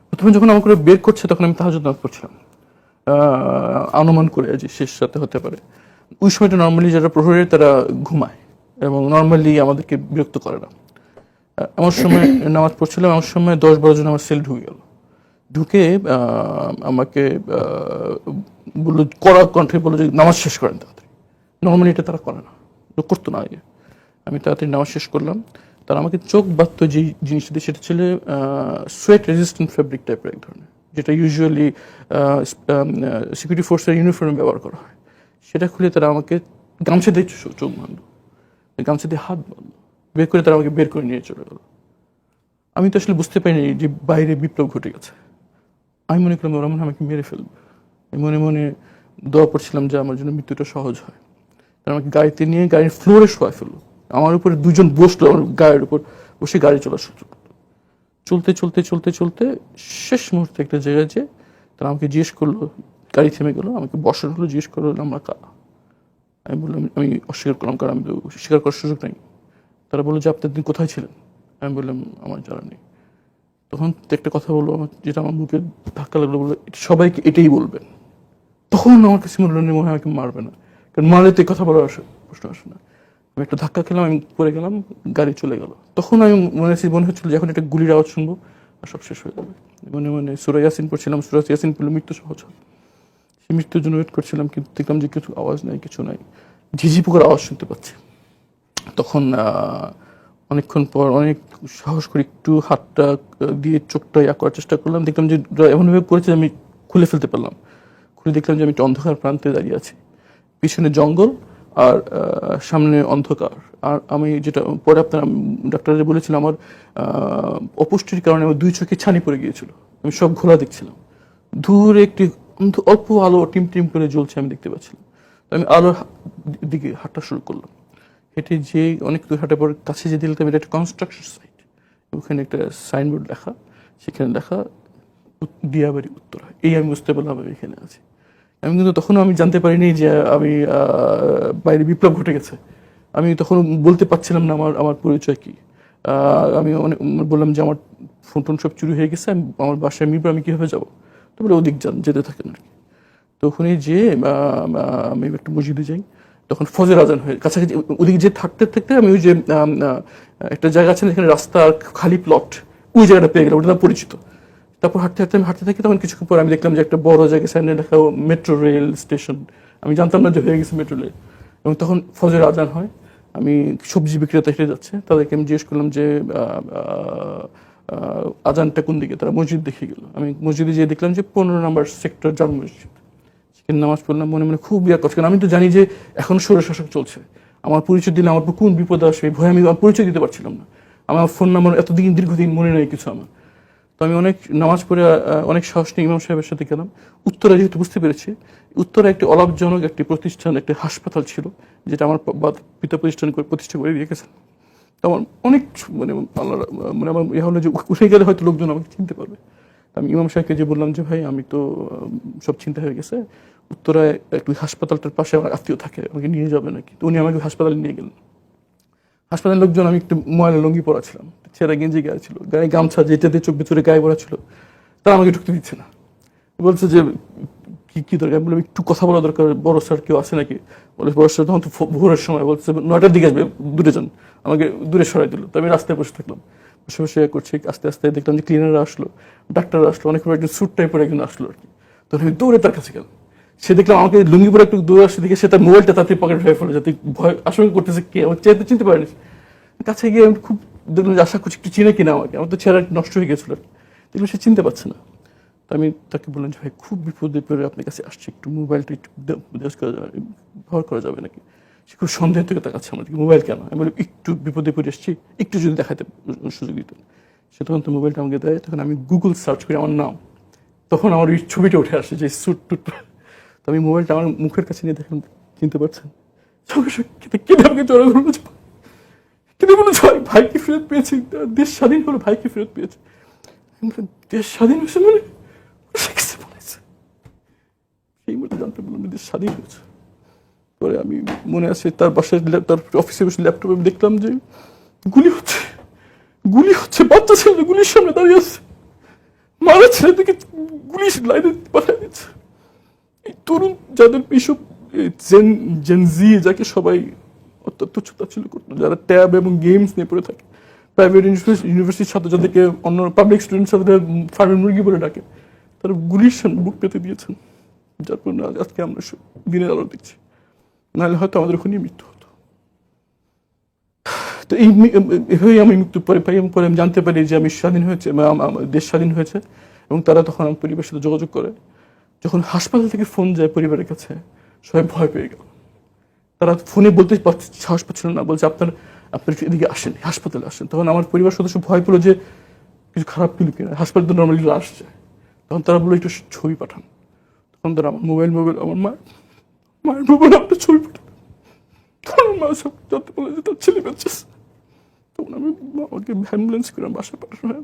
প্রথমে যখন আমাকে বের করছে তখন আমি তাহাজ্জুদ নামাজ পড়ছিলাম, অনুমান করে যে শেষ রাতে হতে পারে। ওই সময়টা নর্মালি যারা প্রহরী তারা ঘুমায় এবং নর্মালি আমাদেরকে বিরক্ত করে না। আমার সময় নামাজ পড়ছিলাম, আমার সময় 10-12 জন আমার সেল ঢুকে গেল। ঢুকে আমাকে বললো, কড়া কণ্ঠে বললো যে নামাজ শেষ করেন তাড়াতাড়ি। নর্মালি এটা তারা করে না, করতো না আগে। আমি তাড়াতাড়ি নামাজ শেষ করলাম। তারা আমাকে চোখ বাঁধত যে জিনিসটা দিয়ে, সেটা ছিল সোয়েট রেজিস্ট্যান্ট ফেব্রিক টাইপের এক ধরনের, যেটা ইউজুয়ালি সিকিউরিটি ফোর্সের ইউনিফর্মে ব্যবহার করা হয়। সেটা খুলে তারা আমাকে গামছা দিয়ে চোখ বাঁধলো, গামছা দিয়ে হাত বাঁধলো, বের করে তারা আমাকে বের করে নিয়ে চলে গেল। আমি তো আসলে বুঝতে পারিনি যে বাইরে বিপ্লব ঘটে গেছে। আমি মনে করলাম ওরা মনে হয় আমাকে মেরে ফেলবে। আমি মনে মনে দোয়া পড়ছিলাম যে আমার জন্য মৃত্যুটা সহজ হয়। তারা আমাকে গাড়িতে নিয়ে গাড়ির ফ্লোরে শোয়া ফেললো, আমার উপরে দুজন বসলো, আমার গাড়ির উপর বসে গাড়ি চলা শুরু করলো। চলতে চলতে চলতে চলতে শেষ মুহূর্তে একটা জায়গায় যে তারা আমাকে জিজ্ঞেস করলো, গাড়ি থেমে গেলো, আমাকে বসার হলো, জিজ্ঞেস করলো আমরা কারা। আমি বললাম, আমি অস্বীকার করলাম, কারণ আমি তো স্বীকার করার সুযোগ নেই। তারা বললো যে আপনি দিন কোথায় ছিলেন। আমি বললাম আমার জানা নেই। তখন একটা কথা বললো আমার, যেটা আমার মুখে ধাক্কা লাগলো, বললো সবাইকে এটাই বলবেন। তখন আমার কাছে মনে হলো মনে হয় আমাকে মারবে না, কারণ মারলে তো এই কথা বলার প্রশ্ন আসে না। আমি একটা ধাক্কা খেলাম, আমি পড়ে গেলাম, গাড়ি চলে গেল। তখন আমি মনে হচ্ছিল যে এখন একটা গুলির আওয়াজ শুনবো আর সব শেষ হয়ে যাবে। সূরা ইয়াসিন পড়ছিলাম, সূরা ইয়াসিন পড়লে মৃত্যু সহজ হয়। সেই মৃত্যুর জন্য ওয়েট করছিলাম, কিন্তু দেখলাম যে কিছু আওয়াজ নাই, কিছু নাই, ঝিঝি পোকার আওয়াজ শুনতে পাচ্ছি। তখন অনেকক্ষণ পর অনেক সাহস করে একটু হাতটা দিয়ে চোখটা করার চেষ্টা করলাম। দেখলাম যে এমনভাবে করেছে আমি খুলে ফেলতে পারলাম। খুলে দেখলাম যে আমি একটা অন্ধকার প্রান্তে দাঁড়িয়ে আছি, পিছনে জঙ্গল আর সামনে অন্ধকার। আর আমি যেটা পরে আপনার ডাক্তাররা বলেছিল, আমার অপুষ্টির কারণে আমার 2 চোখে ছানি পড়ে গিয়েছিল, আমি সব ঘোলা দেখছিলাম। দূরে একটি অল্প আলো টিম টিম করে জ্বলছে, আমি দেখতে পাচ্ছিলাম। তো আমি আলোর দিকে হাঁটা শুরু করলাম। হেঁটে যে অনেক দূর হাঁটার পর কাছে যে দেখলাম এটা একটা কনস্ট্রাকশন সাইট। ওখানে একটা সাইনবোর্ড লেখা, সেখানে লেখা দিয়াবাড়ি উত্তরা। এই আমি বুঝতে পারলাম আমি এখানে আছি। আমি কিন্তু তখনও আমি জানতে পারিনি যে আমি বাইরে বিপ্লব ঘটে গেছে। আমি তখন বলতে পারছিলাম না আমার পরিচয় কি। আমি অনেক বললাম যে আমার ফোন টোন সব চুরি হয়ে গেছে, আমার বাসায় মিরপুর, আমি কীভাবে যাবো। তো বলে ওদিক যান, যেতে থাকেন আর কি। তো ওখানে যেয়ে আমি একটা মসজিদে যাই, তখন ফজর আজান হয়ে কাছাকাছি। ওদিকে যে থাকতে থাকতে আমি ওই যে একটা জায়গা আছে এখানে রাস্তা খালি প্লট, ওই জায়গাটা পেয়ে গেলাম, ওটা পরিচিত। তারপর হাঁটতে হাঁটতে আমি হাঁটতে থাকি, তখন কিছুক্ষণ পর আমি দেখলাম যে একটা বড় জায়গায় সাইনে লেখা মেট্রো রেল স্টেশন। আমি জানতাম না যে হয়ে গেছে মেট্রো রেল। এবং তখন ফজর আজান হয়, আমি সবজি বিক্রেতা হেঁটে যাচ্ছে, তাদেরকে আমি জিজ্ঞেস করলাম যে আজানটা কোন দিকে। তারা মসজিদ দেখে গেল। আমি মসজিদে যেয়ে দেখলাম যে 15 নম্বর সেক্টর জামে মসজিদ। সেখানে নামাজ পড়লাম, মনে মনে খুব ইয়া করছে, কারণ আমি তো জানি যে এখন স্বৈরশাসক চলছে। আমার পরিচয় দিলে আমার কোন বিপদ আসবে, ভয় আমি পরিচয় দিতে পারছিলাম না। আমার ফোন নাম্বার দীর্ঘদিন মনে নেই কিছু আমার। তো আমি অনেক নামাজ পড়ে অনেক সাহস নিয়ে ইমাম সাহেবের সাথে গেলাম। উত্তরা যেহেতু বুঝতে পেরেছি, উত্তরা একটি অলাভজনক একটি প্রতিষ্ঠান, একটি হাসপাতাল ছিল, যেটা আমার পিতা প্রতিষ্ঠা করে রেখেছেন। তো আমার অনেক আল্লাহ আমার হলো যে উঠে গেলে হয়তো লোকজন আমাকে চিনতে পারবে। আমি ইমাম সাহেবকে যে বললাম যে ভাই আমি তো সব চিন্তা হয়ে গেছে, উত্তরায় একটু হাসপাতালটার পাশে আমার আত্মীয় থাকে, আমাকে নিয়ে যাবে নাকি। তো উনি আমাকে হাসপাতালে নিয়ে গেলেন। হাসপাতালের লোকজন, আমি একটু ময়লা লুঙ্গি পরা ছিলাম, ছেঁড়া গেঞ্জি গায়ে ছিল, গায়ে গামছা যেটা দিয়ে চোখ ভিতরে গায়ে পড়া ছিল, তারা আমাকে ঢুকতে দিচ্ছে না। বলছে যে কি দরকার। বললাম একটু কথা বলা দরকার, বড় স্যার কেউ আছে নাকি। বলে বড় স্যার তখন তো ভোরের সময়, বলছে 9টার দিকে আসবে, দূরে যান। আমাকে দূরে সরাই দিল। তো আমি রাস্তায় বসে থাকলাম, বসে বসে করছি। আস্তে আস্তে দেখলাম যে ক্লিনাররা আসলো, ডাক্তাররা আসলো, অনেক একজন স্যুট টাইপের একজন আসলো আর কি। তখন আমি দৌড়ে তার কাছে গেলাম। সে দেখলাম আমাকে লুঙ্গি পরে একটু দূরে আসছে, দেখে সে তার মোবাইলটা তাতে পকেট হয়ে ফেলে, যাতে ভয় আশঙ্কা করতেছে কে, আমার চেহারা চিনতে পারেনি। কাছে গিয়ে আমি খুব দেখলাম যে আশা করছি একটু চিনে কিনা আমাকে, আমার তো চেহারা নষ্ট হয়ে গেছিলো। দেখলাম সে চিনতে পারছে না। তো আমি তাকে বললাম যে ভাই খুব বিপদে পড়ে আপনার কাছে আসছি, একটু মোবাইলটা একটু ব্যবহার করা যাবে নাকি। সে খুব সন্দেহ থেকে তাকাচ্ছে আমার দিকে, মোবাইল কেন। আমি বলি একটু বিপদে পড়ে এসেছি, একটু যদি দেখাতে সুযোগ দিত। সে তখন তো মোবাইলটা আমাকে দেয়। তখন আমি গুগল সার্চ করি আমার নাম, তখন আমার ওই ছবিটা উঠে আসে যে স্যুট টুট। তো আমি মোবাইলটা আমার মুখের কাছে নিয়ে দেখলাম, চিনতে পারছেন, সঙ্গে সঙ্গে কেটে আমাকে জড়ো করলো, কিন্তু বলে ভাইকে ফেরত পেয়েছি, দেশ স্বাধীন হলো, ভাইকে ফেরত পেয়েছি। দেশ স্বাধীন হয়েছে মানে সেই মুহূর্তে জানতে পারলাম দেশ স্বাধীন হয়েছে। পরে আমি মনে আছে তার বাসায়, তার অফিসে বসে ল্যাপটপে দেখলাম যে গুলি হচ্ছে, বাচ্চা ছেলে গুলির সামনে দাঁড়িয়ে আছে। মারা ছেলেদেরকে গুলি লাইনে পাঠিয়ে দিচ্ছে। এই তরুণ যাদের এইসব জেনজি যাকে সবাই অত্যন্ত ছোটাছুলি করতো, যারা ট্যাব এবং গেমস নিয়ে পড়ে থাকে, প্রাইভেট ইউনিভার্সিটির ছাত্র যাদেরকে অন্য পাবলিক স্টুডেন্ট সাথে ফার্মের মুরগি বলে ডাকে, তারা গুলির সামনে বুক পেতে দিয়েছেন, যার কারণে আজকে আমরা দিনের আলো দেখছি। নাহলে হয়তো আমাদের ওখানেই মৃত্যু হতো। তো এইভাবেই আমি মৃত্যু পরে পাই এবং পরে আমি জানতে পারি যে আমি স্বাধীন হয়েছে, দেশ স্বাধীন হয়েছে। এবং তারা তখন আমার পরিবারের সাথে যোগাযোগ করে। যখন হাসপাতাল থেকে ফোন যায় পরিবারের কাছে, সবাই ভয় পেয়ে গেল। তারা ফোনে বলতে সাহস পাচ্ছিল না, বলছে আপনার এদিকে আসেন, হাসপাতালে আসেন। তখন আমার পরিবার সদস্য ভয় পেলো যে কিছু খারাপ পেল কিনা, হাসপাতালে তো নর্মালি আসছে। তখন তারা বললো একটু ছবি পাঠান। তখন তারা আমার মোবাইল আমার মায়ের মোবাইল আপনার ছবি পাঠান। তখন মা সব জানতে পারলো যে তার ছেলে বেঁচেছে। তখন আমি আমাকে অ্যাম্বুলেন্স করে বাসায় পাঠানো হয়।